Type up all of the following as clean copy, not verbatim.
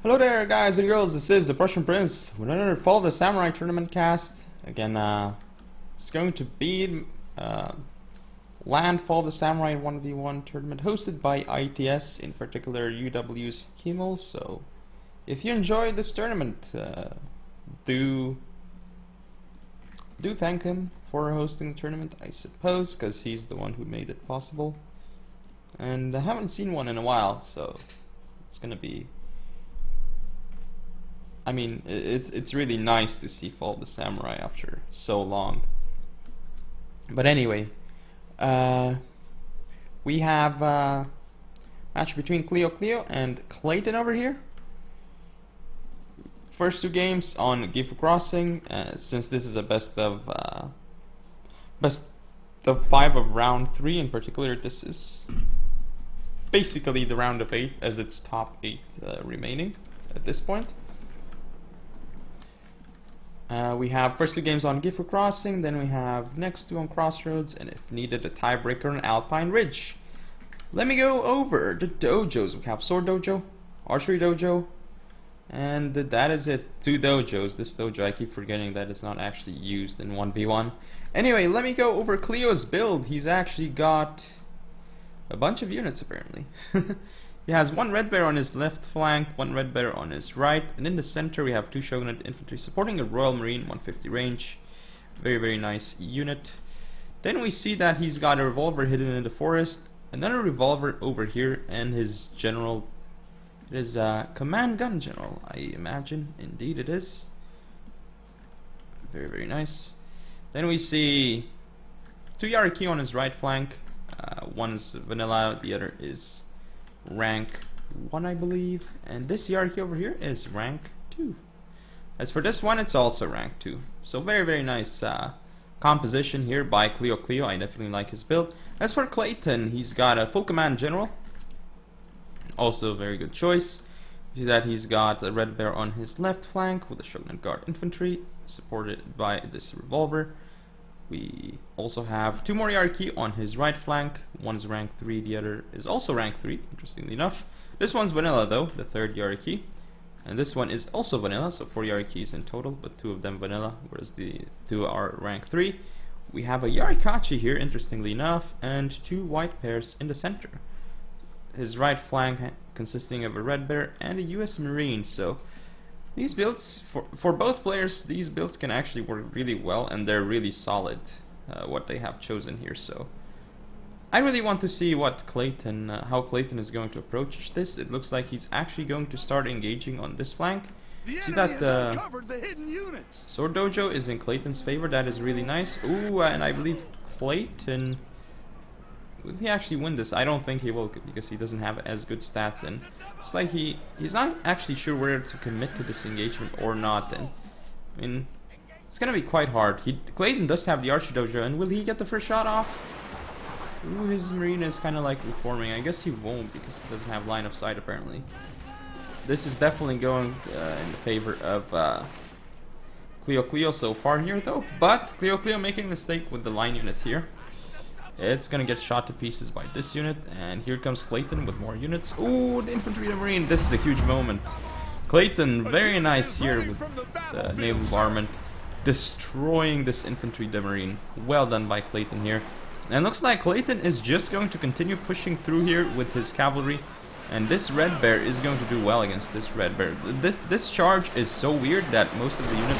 Hello there, guys and girls. This is the Prussian Prince with another Fall of the Samurai tournament cast. Again, it's going to be Land Fall of the Samurai 1v1 tournament hosted by ITS, in particular UW's Kimmel. So, if you enjoyed this tournament, do thank him for hosting the tournament, I suppose, because he's the one who made it possible. And I haven't seen one in a while, so it's gonna be. I mean, it's really nice to see Fall of the Samurai after so long. But anyway, we have a match between Klio and Klayton over here. First two games on Gifu Crossing, since this is a best of 5 of round 3 in particular. This is basically the round of 8, as it's top 8 remaining at this point. We have first two games on Gifu Crossing, then we have next two on Crossroads, and if needed, a tiebreaker on Alpine Ridge. Let me go over the dojos. We have Sword Dojo, Archery Dojo, and that is it. 2 dojos. This dojo, I keep forgetting that it's not actually used in 1v1. Anyway, let me go over Klio's build. He's actually got a bunch of units, apparently. He has 1 red bear on his left flank, 1 red bear on his right, and in the center we have 2 Shogunate infantry supporting a Royal Marine 150 range. Very, very nice unit. Then we see that he's got a revolver hidden in the forest, another revolver over here, and his general. It is a command gun general, I imagine. Indeed it is. Very, very nice. Then we see 2 Yariki on his right flank. One's vanilla, the other is rank 1, I believe, and this Yariki over here is rank 2. As for this one, it's also rank 2. So very, very nice composition here by Klio. I definitely like his build. As for Klayton, he's got a full command general, also a very good choice. You see that he's got a red bear on his left flank with a Shogunate Guard infantry supported by this revolver. We also have 2 more Yariki on his right flank. One's rank 3, the other is also rank 3, interestingly enough. This one's vanilla though, the 3rd Yariki. And this one is also vanilla, so 4 Yarikis in total, but 2 of them vanilla, whereas the 2 are rank 3. We have a Yarikachi here, interestingly enough, and 2 white pairs in the center. His right flank consisting of a red bear and a US Marine, so these builds, for both players, these builds can actually work really well, and they're really solid, what they have chosen here. So I really want to see what Klayton, how Klayton is going to approach this. It looks like he's actually going to start engaging on this flank. See that Sword Dojo is in Klayton's favor. That is really nice. Ooh, and I believe Klayton, will he actually win this? I don't think he will, because he doesn't have as good stats, and it's like he's not actually sure whether to commit to this engagement or not. And I mean, it's gonna be quite hard. Klayton does have the Archer Dojo, and will he get the first shot off? Ooh, his Marine is kind of like reforming. I guess he won't, because he doesn't have line of sight apparently. This is definitely going in the favor of Klio so far here though, but Klio making a mistake with the line unit here. It's gonna get shot to pieces by this unit, and here comes Klayton with more units. Ooh, the infantry and marine. This is a huge moment. Klayton, very nice here with the naval bombardment, destroying this infantry and marine. Well done by Klayton here. And looks like Klayton is just going to continue pushing through here with his cavalry, and this red bear is going to do well against this red bear. This charge is so weird that most of the unit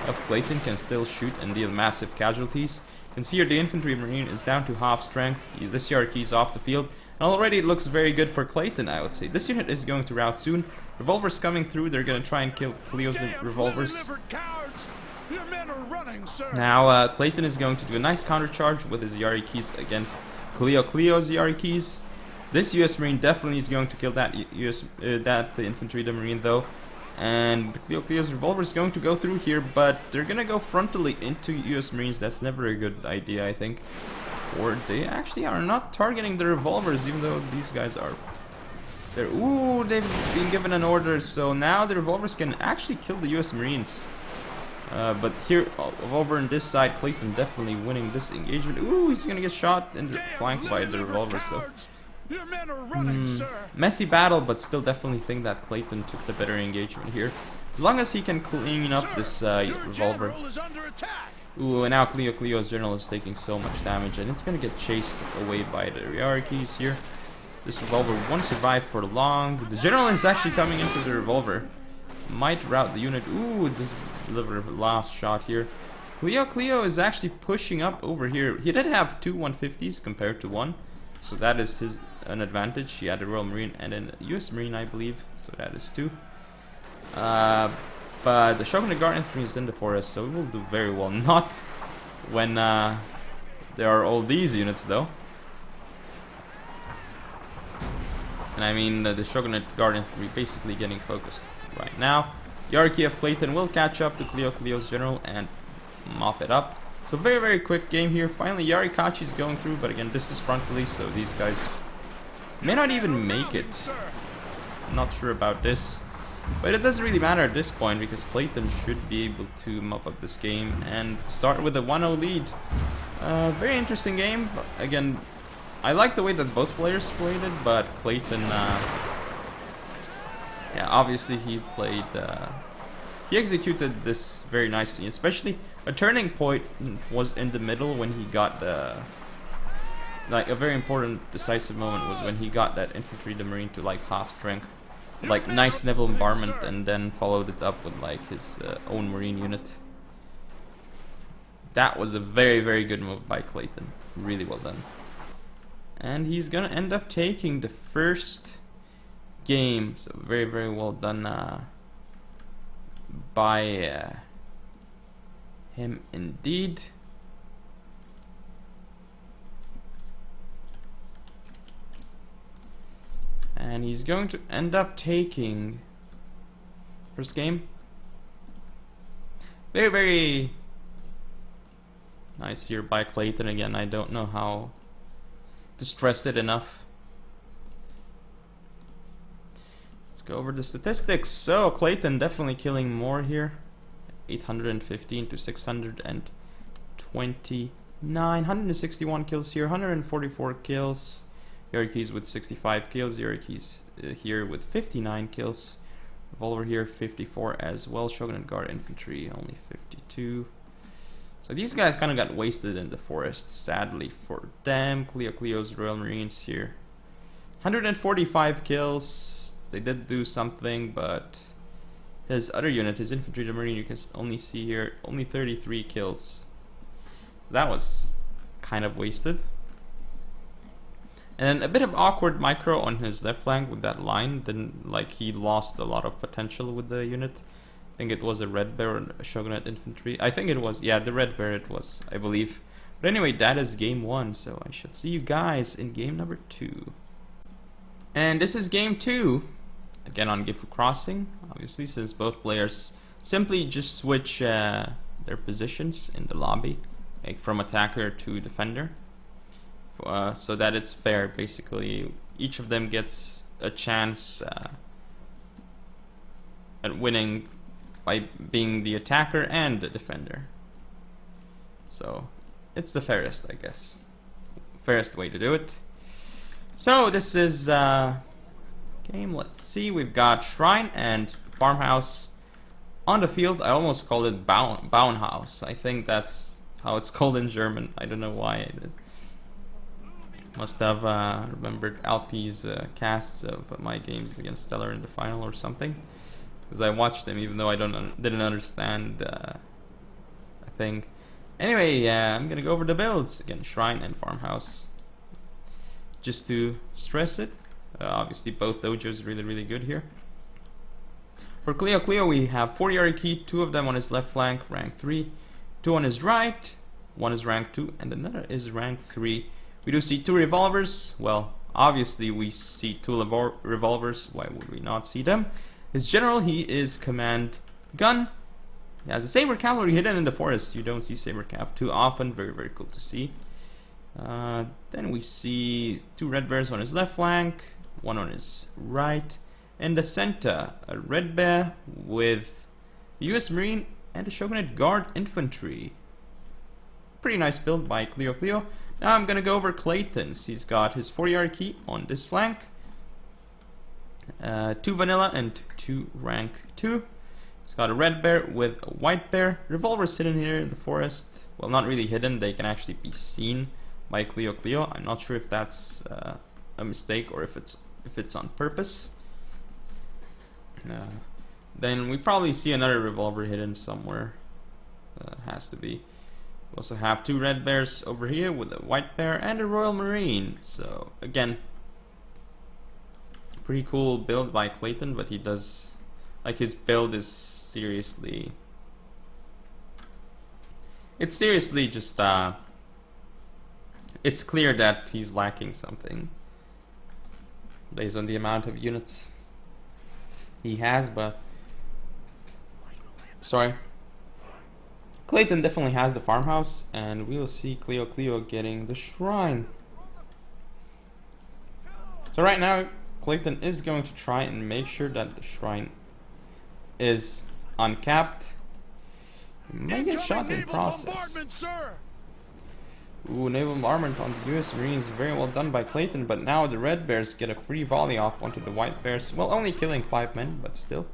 of Klayton can still shoot and deal massive casualties. You can see here the infantry marine is down to half strength. This Yariki is off the field, and already it looks very good for Klayton, I would say. This unit is going to rout soon. Revolvers coming through. They're going to try and kill Klio's revolvers. Now Klayton is going to do a nice counter charge with his Yarikis against Klio's Yarikis. This US Marine definitely is going to kill that the infantry the marine though. And Klio's revolver is going to go through here, but they're gonna go frontally into US Marines. That's never a good idea, I think. Or they actually are not targeting the revolvers, even though these guys are there. Ooh, they've been given an order, so now the revolvers can actually kill the US Marines. But here, over on this side, Klayton definitely winning this engagement. Ooh, he's gonna get shot in the flank by the revolvers, so Your men are running, sir. Messy battle, but still definitely think that Klayton took the better engagement here. As long as he can clean up this revolver. Is under attack. Ooh, and now Kleo's general is taking so much damage, and it's gonna get chased away by the Ryarkis here. This revolver won't survive for long. The general is actually coming into the revolver. Might rout the unit. Ooh, this deliver last shot here. Kleo is actually pushing up over here. He did have two 150s compared to one, so that is an advantage. He had a Royal Marine and a US Marine, I believe, so that is two. But the Shogun Guard infantry is in the forest, so it will do very well. Not when there are all these units, though. And I mean, the Shogun Guard infantry basically getting focused right now. The hierarchy of Klayton will catch up to Kleo's general and mop it up. So very, very quick game here. Finally, Yarikachi is going through, but again, this is frontally, so these guys may not even make it. I'm not sure about this. But it doesn't really matter at this point, because Klayton should be able to mop up this game and start with a 1-0 lead. Very interesting game. But again, I like the way that both players played it, but Klayton, yeah, obviously he played, he executed this very nicely. Especially a turning point was in the middle when he got the, like a very important decisive moment was when he got that infantry, the marine, to like half strength. Like nice naval bombardment, and then followed it up with like his own marine unit. That was a very, very good move by Klayton. Really well done. And he's gonna end up taking the first game. So very, very well done by him indeed. And he's going to end up taking first game. Very, very nice here by Klayton again. I don't know how to stress it enough. Let's go over the statistics. So Klayton definitely killing more here. 815 to 629. 161 kills here. 144 kills. Yarikis with 65 kills, Yarikis here with 59 kills, Revolver here 54 as well, Shogun Guard Infantry only 52. So these guys kind of got wasted in the forest, sadly for them. Kleo's Royal Marines here. 145 kills, they did do something, but his other unit, his Infantry the Marine, you can only see here, only 33 kills. So that was kind of wasted. And a bit of awkward micro on his left flank with that line. Didn't, like, he lost a lot of potential with the unit. I think it was a Red Bear or a Shogunate Infantry. I think it was, yeah, the Red Bear it was, I believe. But anyway, that is game 1, so I shall see you guys in game number 2. And this is game 2. Again on Gifu Crossing, obviously, since both players simply just switch their positions in the lobby, like from attacker to defender. So that it's fair, basically. Each of them gets a chance at winning by being the attacker and the defender. So it's the fairest, I guess. Fairest way to do it. So this is game. Let's see. We've got Shrine and Farmhouse on the field. I almost called it Baunhaus. I think that's how it's called in German. I don't know why I did. Must have remembered Alpi's casts of my games against Stellar in the final or something, because I watched them even though I didn't understand a thing. Anyway, I'm gonna go over the builds again: Shrine and Farmhouse. Just to stress it, obviously both dojos really, really good here. For Kleo, we have 4 Yariki, 2 of them on his left flank, rank 3, 2 on his right, 1 is rank 2, and another is rank 3. We do see 2 revolvers. Well, obviously we see 2 revolvers. Why would we not see them? His general, he is command gun. He has a saber cavalry hidden in the forest. You don't see saber cav too often. Very, very cool to see. Then we see 2 red bears on his left flank, 1 on his right. In the center, a red bear with a US Marine and a Shogunate Guard Infantry. Pretty nice build by Kleo. Now I'm gonna go over Klayton's. He's got his 4 key on this flank, 2 vanilla and 2 rank 2. He's got a red bear with a white bear. Revolvers hidden here in the forest. Well, not really hidden. They can actually be seen by Klio. I'm not sure if that's a mistake or if it's on purpose. Then we probably see another revolver hidden somewhere. Has to be. We also have 2 red bears over here with a white bear and a Royal Marine. So again, pretty cool build by Klayton, but he does, like, his build is seriously, it's seriously just it's clear that he's lacking something based on the amount of units he has. But sorry, Klayton definitely has the farmhouse, and we'll see Klio getting the shrine. So right now Klayton is going to try and make sure that the shrine is uncapped. He may get shot in process. Ooh, naval bombardment on the US Marines, very well done by Klayton, but now the red bears get a free volley off onto the white bears. Well, only killing 5 men, but still.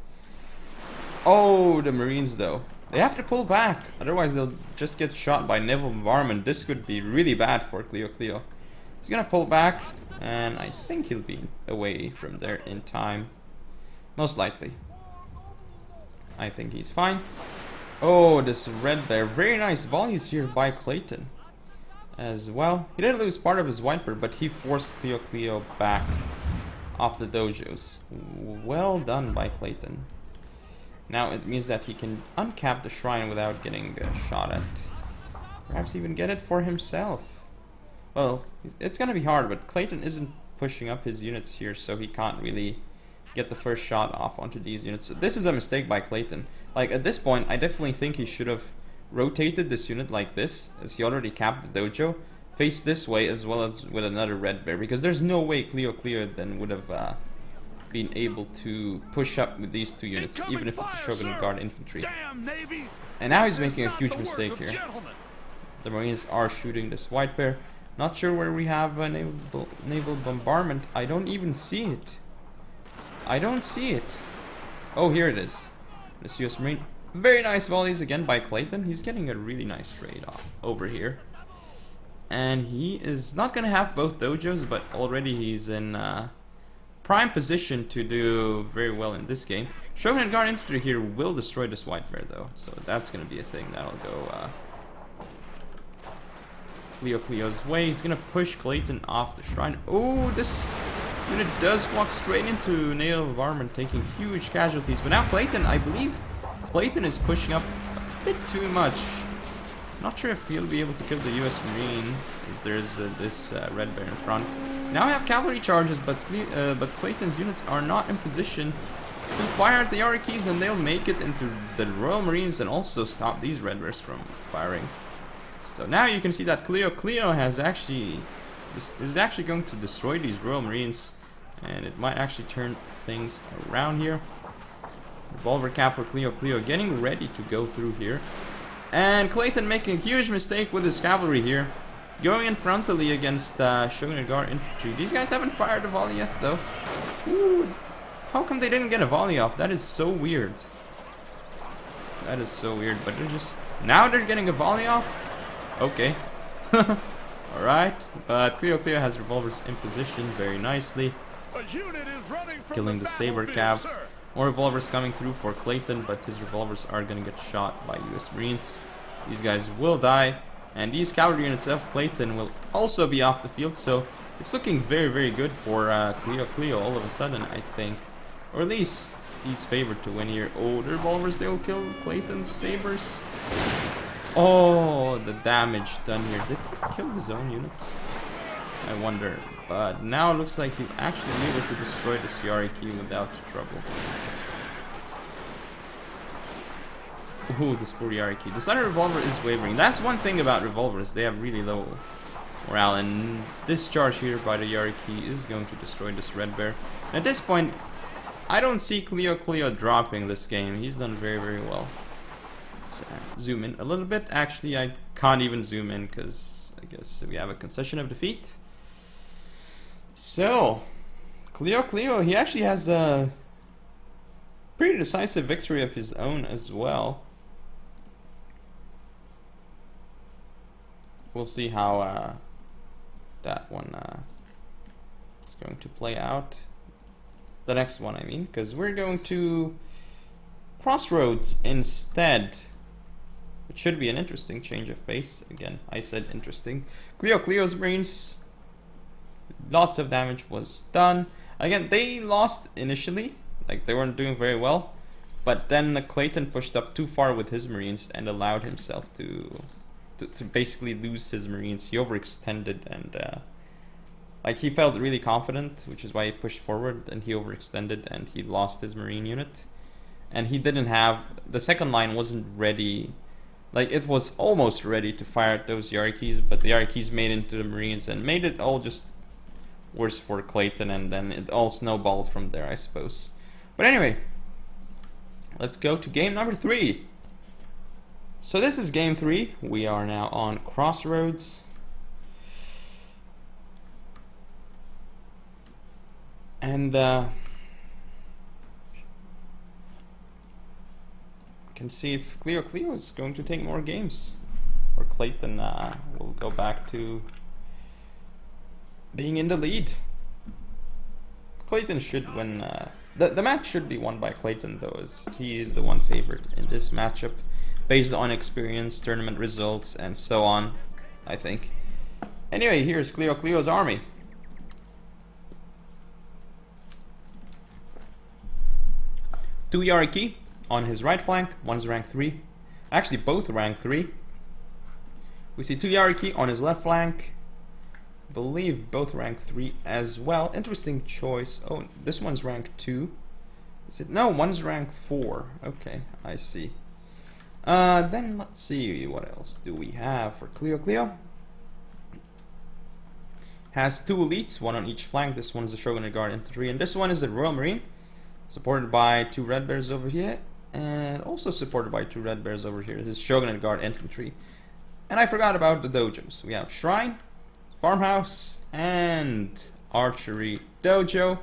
Oh, the Marines though. They have to pull back, otherwise they'll just get shot by naval bombardment. This could be really bad for Klio. He's gonna pull back, and I think he'll be away from there in time. Most likely. I think he's fine. Oh, this red bear. Very nice volleys here by Klayton as well. He didn't lose part of his white bear, but he forced Klio back off the dojos. Well done by Klayton. Now it means that he can uncap the shrine without getting shot at. Perhaps even get it for himself. Well, it's gonna be hard, but Klayton isn't pushing up his units here, so he can't really get the first shot off onto these units. So this is a mistake by Klayton. Like, at this point, I definitely think he should have rotated this unit like this, as he already capped the dojo, faced this way as well as with another red bear, because there's no way Klio then would have been able to push up with these 2 units, even if it's a Shogun Guard infantry. And now he's making a huge mistake here. The Marines are shooting this white bear. Not sure where we have a naval bombardment. I don't even see it. I don't see it. Oh, here it is. This US Marine. Very nice volleys again by Klayton. He's getting a really nice trade off over here. And he is not going to have both dojos, but already he's in prime position to do very well in this game. Shogun Guard infantry here will destroy this white bear though, so that's going to be a thing that'll go Klio's way. He's going to push Klayton off the shrine. Oh, this unit does walk straight into naval bombardment, taking huge casualties. But now Klayton, I believe Klayton is pushing up a bit too much. Not sure if he'll be able to kill the US Marine, as there's this red bear in front. Now I have cavalry charges, but Klayton's units are not in position to fire at the Yarikis, and they'll make it into the Royal Marines and also stop these red bears from firing. So now you can see that Klio is actually going to destroy these Royal Marines, and it might actually turn things around here. Revolver cap for Klio getting ready to go through here. And Klayton making a huge mistake with his cavalry here. Going in frontally against Shogun Guard infantry. These guys haven't fired a volley yet though. Ooh, how come they didn't get a volley off? That is so weird. That is so weird, but they're just... Now they're getting a volley off? Okay. Alright, but Klio has revolvers in position very nicely. Killing the Saber Cav. More revolvers coming through for Klayton, but his revolvers are going to get shot by US Marines. These guys will die, and these cavalry units of Klayton will also be off the field, so it's looking very, very good for Klio all of a sudden, I think. Or at least he's favored to win here. Oh, the revolvers, they'll kill Klayton's sabers. Oh, the damage done here. Did he kill his own units? I wonder. But now it looks like he'll actually be able to destroy the Yariki without troubles. Ooh, this poor Yariki. This other revolver is wavering. That's one thing about revolvers. They have really low morale. And this charge here by the Yariki is going to destroy this red bear. At this point, I don't see Klio dropping this game. He's done very, very well. Let's zoom in a little bit. Actually, I can't even zoom in because I guess we have a concession of defeat. So, Klio, he actually has a pretty decisive victory of his own as well. We'll see how that one is going to play out. The next one, I mean, because we're going to Crossroads instead. It should be an interesting change of pace. Again, I said interesting. Klio's Marines, lots of damage was done. Again, they lost initially, like they weren't doing very well, but then Klayton pushed up too far with his Marines and allowed himself to basically lose his Marines. He overextended and like he felt really confident, which is why he pushed forward, and he overextended and he lost his Marine unit. And he didn't have, the second line wasn't ready. Like, it was almost ready to fire at those Yarkeys, but the Yarkeys made into the Marines and made it all just worse for Klayton, and then it all snowballed from there, I suppose. But anyway, let's go to game number 3. So this is game 3. We are now on Crossroads. And can see if Klio is going to take more games, or Klayton will go back to being in the lead. Klayton should win. The match should be won by Klayton, though, as he is the one favorite in this matchup, based on experience, tournament results, and so on, I think. Anyway, here's Klio's army. Two Yariki on his right flank, one's rank 3. Actually, both rank 3. We see two Yariki on his left flank. I believe both rank 3 as well. Interesting choice. Oh, this one's rank 2. Is it? No, one's rank 4. Okay, I see. Then let's see, what else do we have for Klio? Has two elites, one on each flank. This one is a Shogunate Guard Infantry, and this one is a Royal Marine, supported by two Red Bears over here, and also supported by two Red Bears over here. This is Shogunate Guard Infantry. And I forgot about the dojos. We have Shrine, Farmhouse, and Archery Dojo.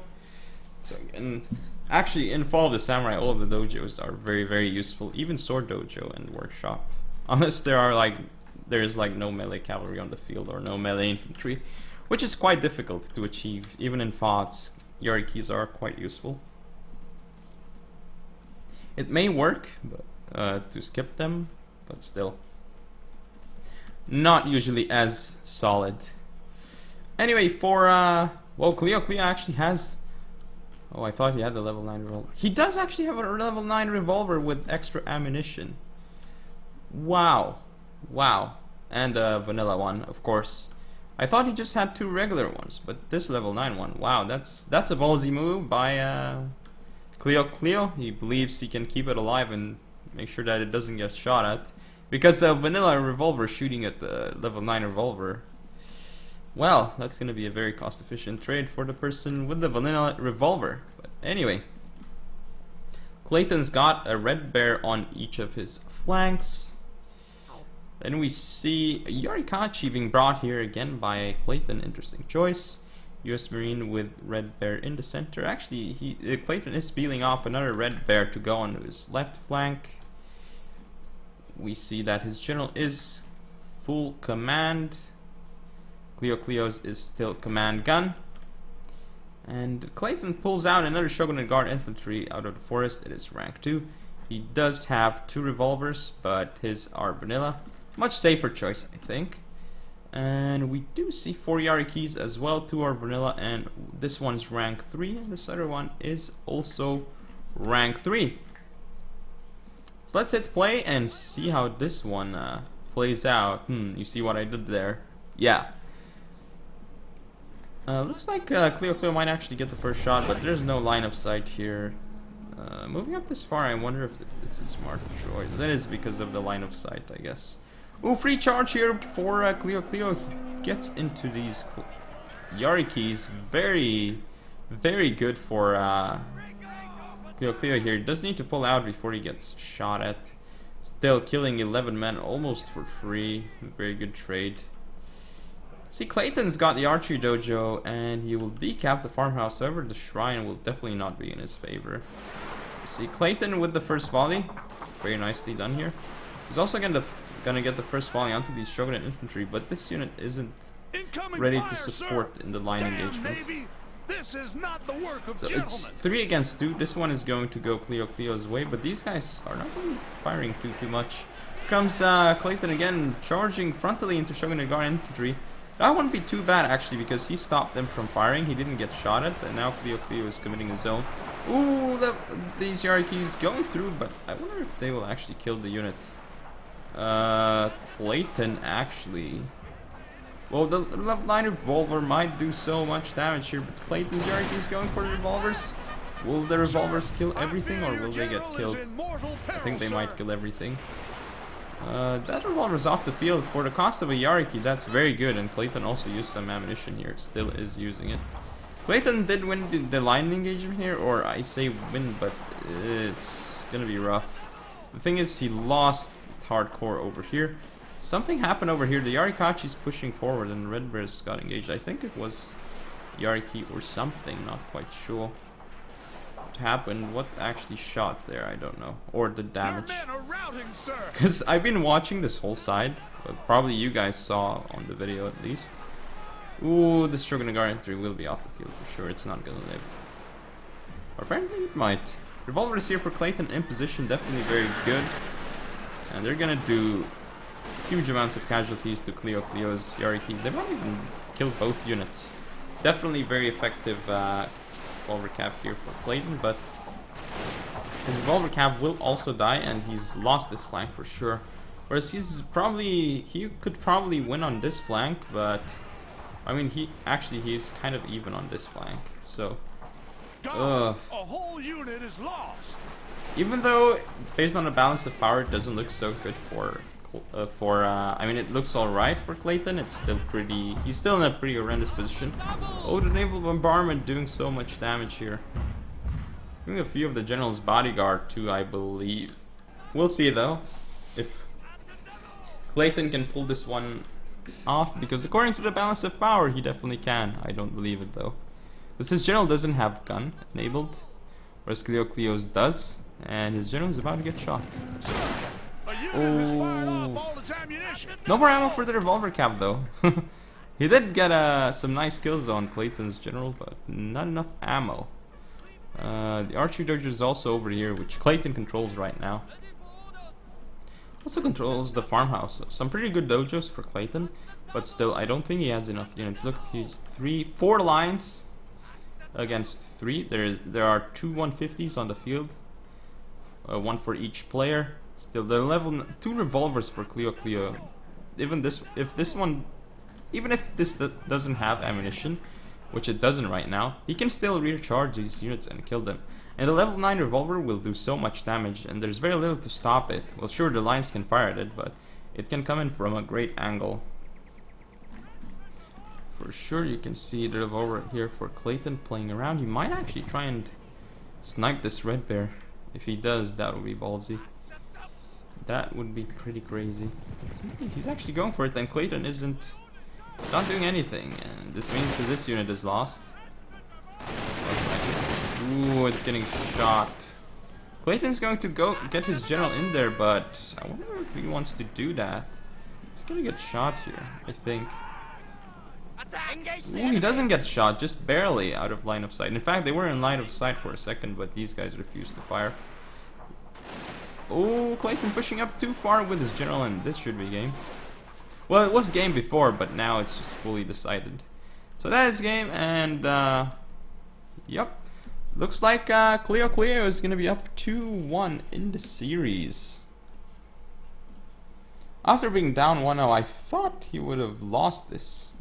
So, and actually, in Fall of the Samurai, all of the dojos are very, very useful. Even Sword Dojo and Workshop, unless there's no melee cavalry on the field or no melee infantry, which is quite difficult to achieve. Even in FotS, Yarikis are quite useful. It may work to skip them, but still not usually as solid. Anyway, for well, Klio actually has. Oh, I thought he had the level 9 revolver. He does actually have a level 9 revolver with extra ammunition. Wow, wow, and a vanilla one, of course. I thought he just had two regular ones, but this level 9 one. Wow, that's a ballsy move by Klio. He believes he can keep it alive and make sure that it doesn't get shot at. Because a vanilla revolver shooting at the level 9 revolver, well, that's going to be a very cost-efficient trade for the person with the vanilla revolver. But anyway, Klayton's got a Red Bear on each of his flanks. Then we see Yorikachi being brought here again by Klayton. Interesting choice. US Marine with Red Bear in the center. Actually, Klayton is peeling off another Red Bear to go on his left flank. We see that his general is full command. Klio's is still command gun. And Klayton pulls out another Shogunate Guard Infantry out of the forest. It is rank 2. He does have two revolvers, but his are vanilla. Much safer choice, I think. And we do see 4 Yarikis as well. 2 are vanilla, and this one's rank 3, and this other one is also rank 3. So let's hit play and see how this one plays out. You see what I did there? Yeah. Looks like Klio might actually get the first shot, but there's no line of sight here. Moving up this far, I wonder if it's a smart choice. That is because of the line of sight, I guess. Ooh, free charge here for Klio. Klio gets into these Yarikis. Very, very good for Klio here. He does need to pull out before he gets shot at. Still killing 11 men almost for free. Very good trade. See, Klayton's got the archery dojo, and he will decap the farmhouse. However, the shrine will definitely not be in his favor. You see, Klayton with the first volley, very nicely done here. He's also gonna get the first volley onto the Shogunate infantry, but this unit isn't ready to support in the line engagement. Navy. This is not the work of So gentlemen. it's 3 against 2. This one is going to go Klio's way, but these guys are not really firing too much. Here comes Klayton again, charging frontally into Shogunate Guard infantry. That wouldn't be too bad actually, because he stopped them from firing. He didn't get shot at, and now Klio is committing his own. Ooh, these Yarikis going through, but I wonder if they will actually kill the unit. Klayton actually. Well, the left line revolver might do so much damage here, but Klayton's Yariki is going for the revolvers. Will the revolvers kill everything, or will they get killed? I think they might kill everything. That revolver's off the field for the cost of a Yariki. That's very good, and Klayton also used some ammunition here. Still is using it. Klayton did win the line engagement here, or I say win, but it's gonna be rough. The thing is, he lost hardcore over here. Something happened over here. The Yarikachi's pushing forward and Red Bears got engaged. I think it was Yariki or something, not quite sure what happened. What actually shot there, I don't know. Or the damage. Because I've been watching this whole side. But probably you guys saw on the video at least. Ooh, this Shogunate Guard infantry will be off the field for sure. It's not gonna live. Or apparently it might. Revolvers here for Klayton in position, definitely very good. And they're gonna do huge amounts of casualties to Klio's Yarikis. They might even kill both units. Definitely very effective revolver cap here for Klayton, but his revolver cap will also die, and he's lost this flank for sure. Whereas he could probably win on this flank, but I mean he's kind of even on this flank. So A whole unit is lost. even though based on the balance of power it doesn't look so good I mean, it looks alright for Klayton. It's still he's still in a pretty horrendous position. Oh, the naval bombardment doing so much damage here. Doing a few of the general's bodyguard too, I believe. We'll see though if Klayton can pull this one off, because according to the balance of power he definitely can. I don't believe it though, because his general doesn't have gun enabled, whereas Klio's does, and his general is about to get shot. Oh. No more ammo for the revolver cap though. He did get some nice kills on Klayton's general, but not enough ammo. The archery dojo is also over here, which Klayton controls right now. Also controls the farmhouse. Some pretty good dojos for Klayton, but still I don't think he has enough units. Look, he's 4 lines against 3. There are 2 150s on the field, 1 for each player. Still, the level 2 revolvers for Klio. Even if this doesn't have ammunition, which it doesn't right now, he can still recharge these units and kill them. And the level 9 revolver will do so much damage, and there's very little to stop it. Well, sure, the lines can fire at it, but it can come in from a great angle. For sure, you can see the revolver here for Klayton playing around. He might actually try and snipe this Red Bear. If he does, that would be ballsy. That would be pretty crazy. He's actually going for it, and Klayton isn't not doing anything, and this means that this unit is lost. Ooh, it's getting shot. Klayton's going to go get his general in there, but I wonder if he wants to do that. He's gonna get shot here, I think. Ooh, he doesn't get shot, just barely out of line of sight. In fact, they were in line of sight for a second, but these guys refused to fire. Oh, Klayton pushing up too far with his general, and this should be game. Well, it was game before, but now it's just fully decided. So that is game, and yep. Looks like Klio is going to be up 2-1 in the series. After being down 1-0, I thought he would have lost this.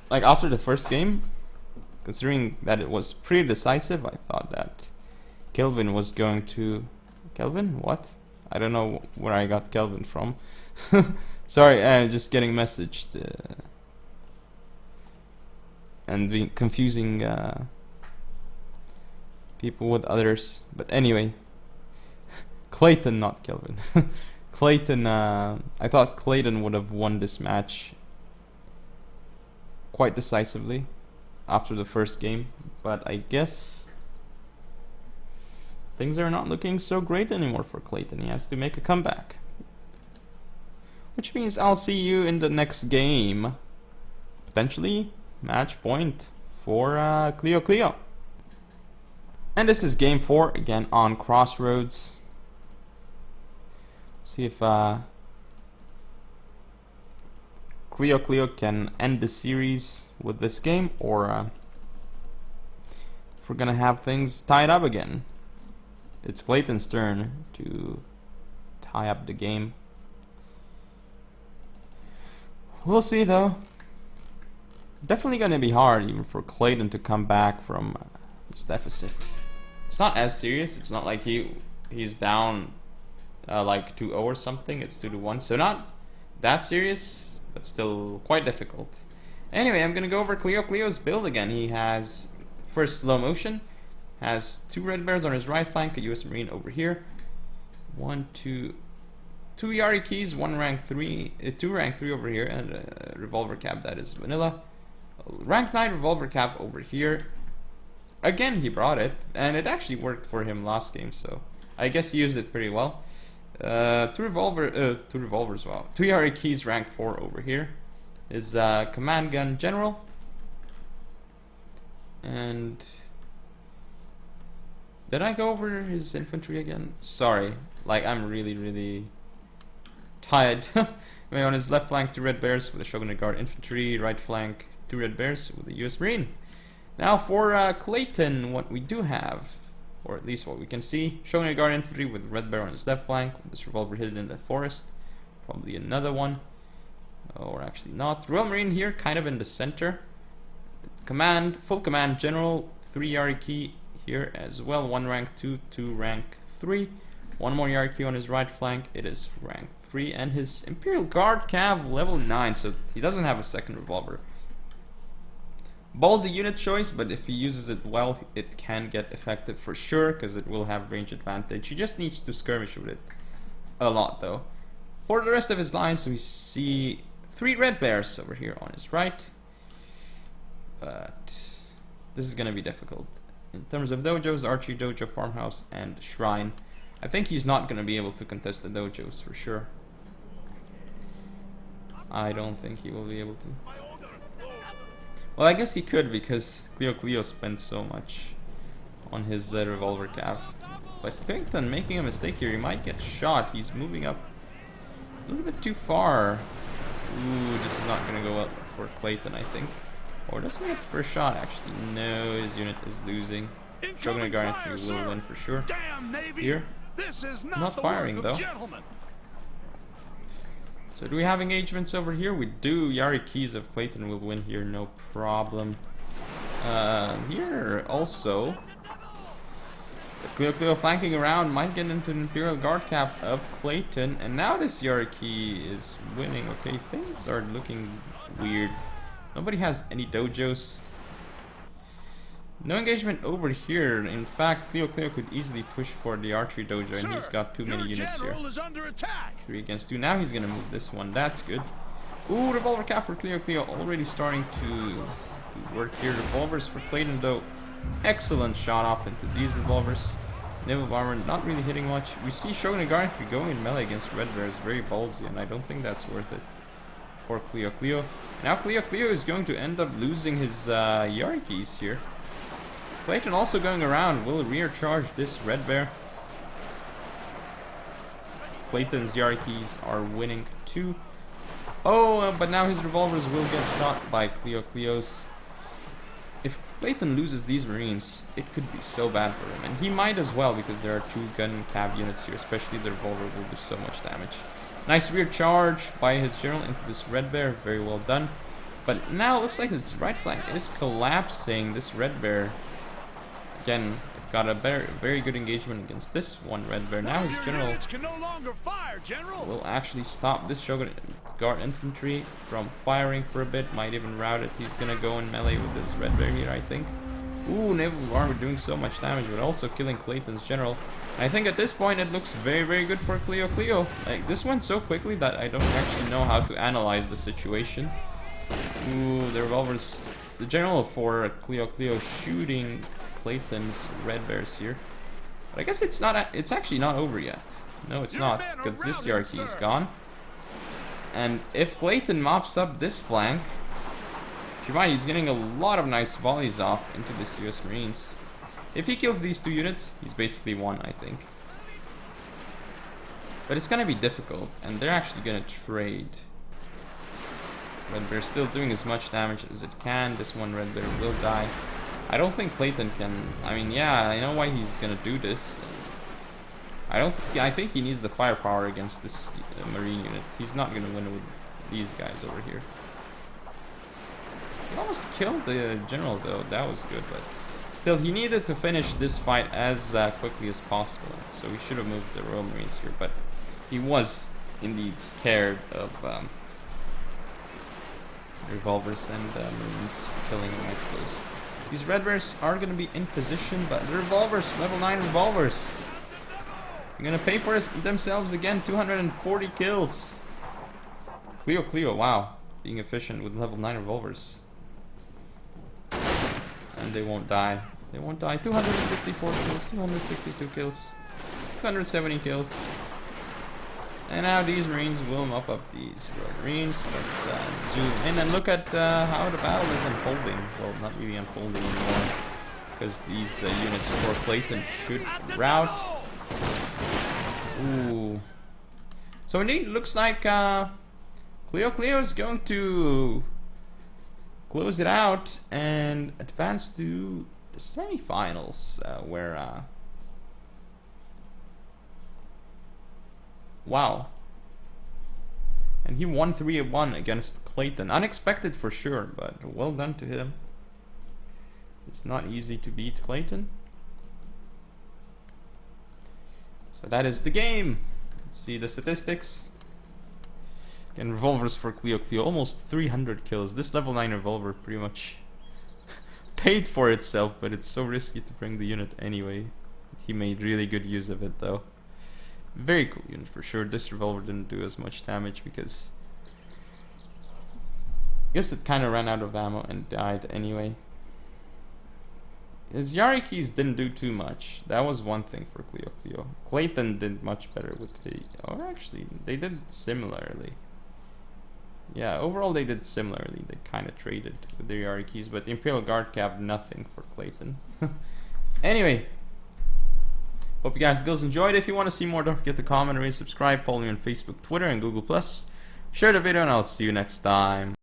Like, after the first game, considering that it was pretty decisive, I thought that Kelvin was going to... Kelvin? What? I don't know where I got Kelvin from. Sorry, just getting messaged. And being confusing people with others. But anyway. Klayton, not Kelvin. Klayton, I thought Klayton would have won this match. quite decisively after the first game, but I guess things are not looking so great anymore for Klayton. He has to make a comeback, which means I'll see you in the next game. Potentially match point for Klio. And this is game 4 again on Crossroads. See if Klio can end the series with this game, or if we're gonna have things tied up again. It's Klayton's turn to tie up the game. We'll see though. Definitely gonna be hard even for Klayton to come back from this deficit. It's not as serious. It's not like he's down like 2-0 or something. It's 2-1, so not that serious, but still quite difficult. Anyway, I'm gonna go over Klio's build again. He has first slow motion, has 2 red bears on his right flank, a US Marine over here, 2 Yari keys, 2 rank 3 over here, and a revolver cap that is vanilla. Rank 9 revolver cap over here. Again, he brought it, and it actually worked for him last game, so I guess he used it pretty well. 2 revolvers, wow. 2 Yari keys, rank 4 over here. His command gun general. And did I go over his infantry again? Sorry, like I'm really tired. On his left flank, 2 red bears with the Shogun Guard infantry. Right flank, 2 red bears with the US Marine. Now for Klayton, what we do have, or at least what we can see, Shogun Guard infantry with red bear on his left flank, with this revolver hidden in the forest. Probably another one, or actually not. Royal Marine here, kind of in the center. Full command general, 3 Yari key here as well. 1 rank 2, 2 rank 3. 1 more Yari key on his right flank. It is rank 3, and his Imperial Guard cav level 9, so he doesn't have a second revolver. Ballsy unit choice, but if he uses it well, it can get effective for sure, because it will have range advantage. He just needs to skirmish with it a lot though. For the rest of his lines, we see 3 red bears over here on his right, but this is gonna be difficult. In terms of dojos, archery dojo, farmhouse, and shrine, I think he's not gonna be able to contest the dojos for sure. I don't think he will be able to. Well, I guess he could, because Klio spent so much on his revolver cav. But Klayton making a mistake here. He might get shot. He's moving up a little bit too far. Ooh, this is not going to go up for Klayton, I think. Or does he get the first shot, actually? No, his unit is losing. Shogun Guard infantry will win for sure. Here, not firing though. So do we have engagements over here? We do. Yari keys of Klayton will win here, no problem. Here also, Klio flanking around might get into an Imperial Guard cap of Klayton, and now this Yari key is winning. Okay, things are looking weird. Nobody has any dojos. No engagement over here. In fact, Klio could easily push for the archery dojo, and he's got too many units here. 3 against 2. Now he's gonna move this one. That's good. Ooh, revolver cap for Klio already starting to work here. Revolvers for Klayton though. Excellent shot off into these revolvers. Naval armor not really hitting much. We see Shogun Guard if you go in melee against red bears, very ballsy, and I don't think that's worth it for Klio. Now Klio is going to end up losing his Yari keys here. Klayton also going around will rear charge this red bear. Klayton's Yari keys are winning too. Oh, but now his revolvers will get shot by Klio's. If Klayton loses these marines, it could be so bad for him, and he might as well, because there are 2 gun cav units here. Especially the revolver will do so much damage. Nice rear charge by his general into this red bear, very well done. But now it looks like his right flank is collapsing. This red bear, again, got a very good engagement against this one red bear. Now his general will actually stop this Shogun Guard infantry from firing for a bit. Might even rout it. He's gonna go in melee with this red bear here, I think. Ooh, naval armor doing so much damage, but also killing Klayton's general. I think at this point it looks very good for Klio. Like, this went so quickly that I don't actually know how to analyze the situation. Ooh, the revolvers. The general for Klio shooting Klayton's red bears here. But I guess it's not. It's actually not over yet. No, it's not, because this Yarki is gone. And if Klayton mops up this flank, he's getting a lot of nice volleys off into this US Marines. If he kills these 2 units, he's basically won, I think. But it's gonna be difficult, and they're actually gonna trade. Red Bear still doing as much damage as it can. This one Red Bear will die. I don't think Klayton can. I mean, yeah, I know why he's gonna do this. I think he needs the firepower against this Marine unit. He's not gonna win with these guys over here. He almost killed the general though. That was good, but still, he needed to finish this fight as quickly as possible. So we should have moved the Royal Marines here, but he was indeed scared of revolvers and Marines killing him, I suppose. These Red Bears are going to be in position, but the revolvers, level 9 revolvers, are going to pay for themselves again. 240 kills. Klio, wow. Being efficient with level 9 revolvers. And they won't die. They won't die. 254 kills, 262 kills, 270 kills. And now these Marines will mop up these Royal Marines. Let's zoom in and look at how the battle is unfolding. Well, not really unfolding anymore, because these units for Klayton should rout. Ooh. So indeed, it looks like Klio is going to close it out and advance to the semifinals, where wow. And he won 3-1 against Klayton. Unexpected for sure, but well done to him. It's not easy to beat Klayton. So that is the game. Let's see the statistics. And revolvers for Klio. Almost 300 kills. This level 9 revolver pretty much paid for itself, but it's so risky to bring the unit anyway. He made really good use of it though. Very cool unit for sure. This revolver didn't do as much damage because I guess it kind of ran out of ammo and died anyway. His Yarikis didn't do too much. That was one thing for Klio. Klayton did much better with the... Or actually, they did similarly. Yeah, overall they did similarly. They kind of traded with their Yarikis, but the Imperial Guard capped nothing for Klayton. Anyway, hope you guys and girls enjoyed. If you want to see more, don't forget to comment, rate, subscribe, follow me on Facebook, Twitter, and Google+. Share the video, and I'll see you next time.